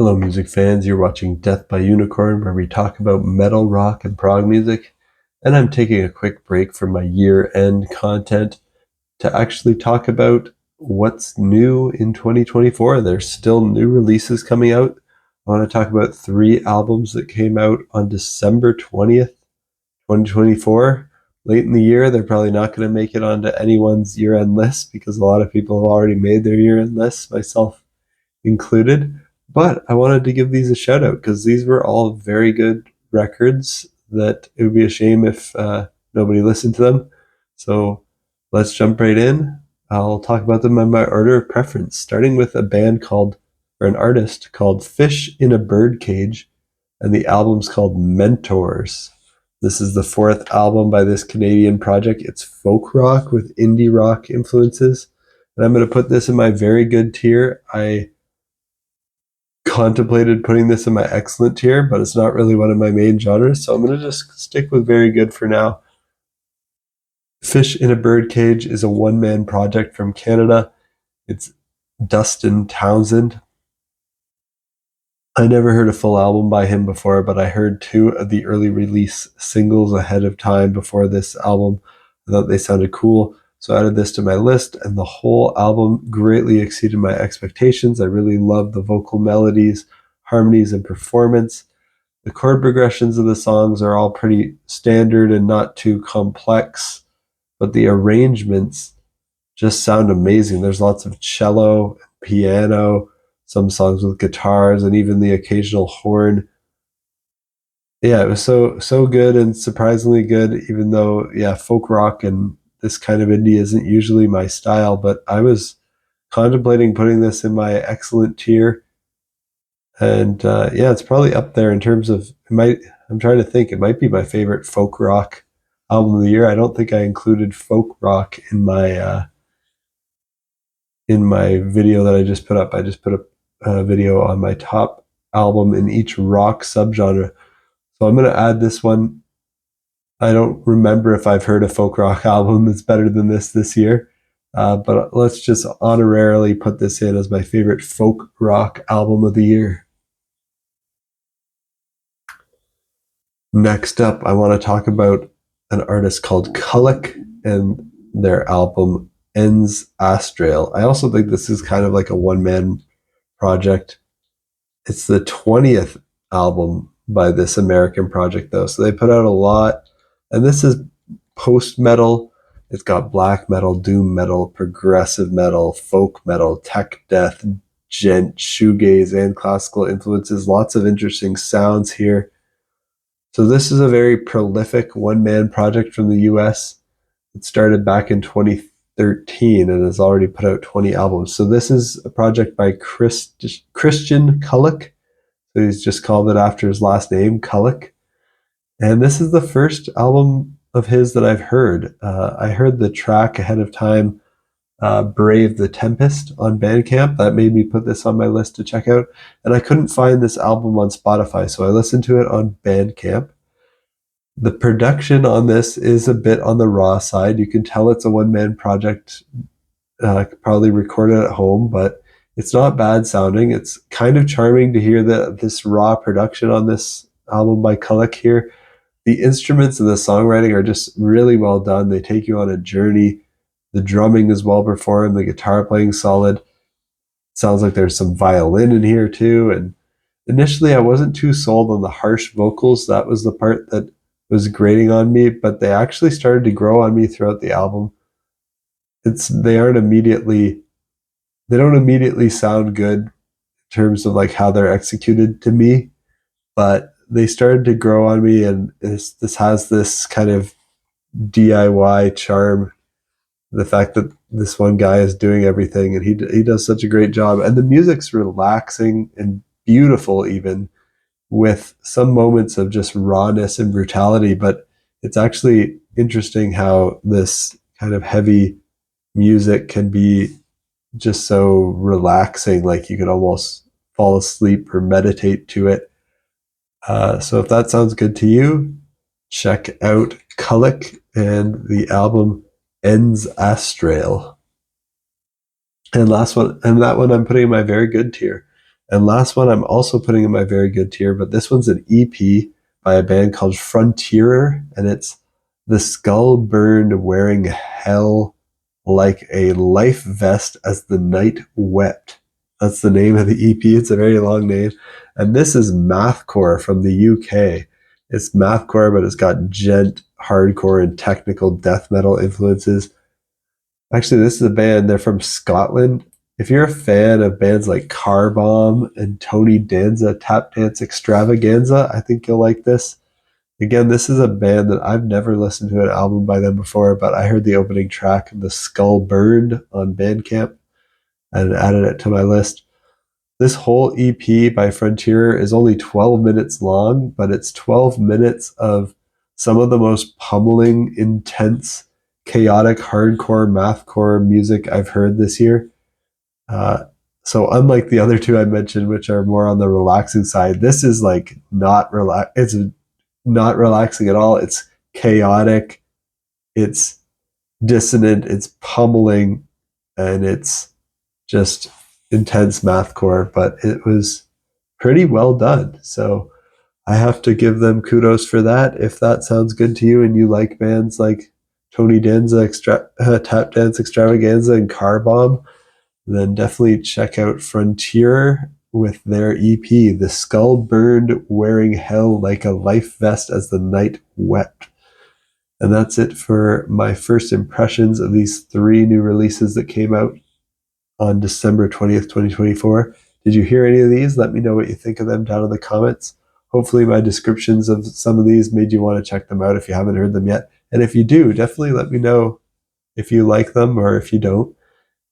Hello, music fans. You're watching Death by Unicorn, where we talk about metal, rock, and prog music. And I'm taking a quick break from my year-end content to actually talk about what's new in 2024. There's still new releases coming out. I want to talk about 3 albums that came out on December 20th, 2024. Late in the year, they're probably not going to make it onto anyone's year-end list because a lot of people have already made their year-end lists, myself included. But I wanted to give these a shout out because these were all very good records that it would be a shame if nobody listened to them. So let's jump right in. I'll talk about them in my order of preference, starting with a band called, or an artist called Fish in a Birdcage, and the album's called Mentors. This is the 4th album by this Canadian project. It's folk rock with indie rock influences. And I'm going to put this in my very good tier. I contemplated putting this in my excellent tier, but it's not really one of my main genres, so I'm going to just stick with very good for now. Fish in a Birdcage is a one-man project from Canada. It's Dustin Townsend. I never heard a full album by him before, but I heard 2 of the early release singles ahead of time before this album. I thought they sounded cool, so I added this to my list, and the whole album greatly exceeded my expectations. I really loved the vocal melodies, harmonies, and performance. The chord progressions of the songs are all pretty standard and not too complex, but the arrangements just sound amazing. There's lots of cello, piano, some songs with guitars, and even the occasional horn. Yeah, it was so good and surprisingly good, even though, yeah, folk rock and this kind of indie isn't usually my style, but I was contemplating putting this in my excellent tier. And yeah, it's probably up there in terms of, I'm trying to think, it might be my favorite folk rock album of the year. I don't think I included folk rock in my video that I just put up. I just put up a video on my top album in each rock subgenre. So I'm going to add this one. I don't remember if I've heard a folk rock album that's better than this year, but let's just honorarily put this in as my favorite folk rock album of the year. Next up, I want to talk about an artist called Culak and their album Ens Astrale. I also think this is kind of like a one-man project. It's the 20th album by this American project, though. So they put out a lot. And this is post-metal. It's got black metal, doom metal, progressive metal, folk metal, tech death, gent, shoegaze, and classical influences. Lots of interesting sounds here. So this is a very prolific one-man project from the US. It started back in 2013 and has already put out 20 albums. So this is a project by Christian Culak. So he's just called it after his last name, Culak. And this is the first album of his that I've heard. I heard the track ahead of time, Brave the Tempest, on Bandcamp. That made me put this on my list to check out. And I couldn't find this album on Spotify, so I listened to it on Bandcamp. The production on this is a bit on the raw side. You can tell it's a one-man project, probably recorded at home, but it's not bad sounding. It's kind of charming to hear this raw production on this album by Culak here. The instruments and the songwriting are just really well done. They take you on a journey. The drumming is well performed. The guitar playing solid. Sounds like there's some violin in here too. And initially I wasn't too sold on the harsh vocals. That was the part that was grating on me, but they actually started to grow on me throughout the album. They don't immediately sound good in terms of like how they're executed to me, but they started to grow on me, and this has this kind of DIY charm. The fact that this one guy is doing everything and he does such a great job, and the music's relaxing and beautiful, even with some moments of just rawness and brutality. But it's actually interesting how this kind of heavy music can be just so relaxing, like you could almost fall asleep or meditate to it. So if that sounds good to you, check out Culak and the album Ens Astrale. And that one I'm putting in my very good tier. And last one, I'm also putting in my very good tier, but this one's an EP by a band called Frontierer, and it's The Skull Burned Wearing Hell Like a Life Vest as the Night Wept. That's the name of the EP. It's a very long name. And this is Mathcore from the UK. It's Mathcore, but it's got gent, hardcore, and technical death metal influences. Actually, this is a band. They're from Scotland. If you're a fan of bands like Car Bomb and Tony Danza Tap Dance Extravaganza, I think you'll like this. Again, this is a band that I've never listened to an album by them before, but I heard the opening track, The Skull Burned, on Bandcamp and added it to my list. This whole EP by Frontier is only 12 minutes long, but it's 12 minutes of some of the most pummeling, intense, chaotic, hardcore, mathcore music I've heard this year. So unlike the other two I mentioned, which are more on the relaxing side, this is like not relax. It's not relaxing at all. It's chaotic. It's dissonant. It's pummeling, and it's just intense mathcore. But it was pretty well done. So I have to give them kudos for that. If that sounds good to you and you like bands like Tony Danza, Tap Dance Extravaganza, and Car Bomb, then definitely check out Frontier with their EP, The Skull Burned Wearing Hell Like a Life Vest as the Night Wept. And that's it for my first impressions of these 3 new releases that came out on December 20th, 2024. Did you hear any of these? Let me know what you think of them down in the comments. Hopefully my descriptions of some of these made you want to check them out if you haven't heard them yet. And if you do, definitely let me know if you like them or if you don't.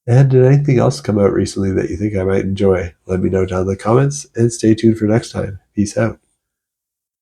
And did anything else come out recently that you think I might enjoy? Let me know down in the comments and stay tuned for next time. Peace out.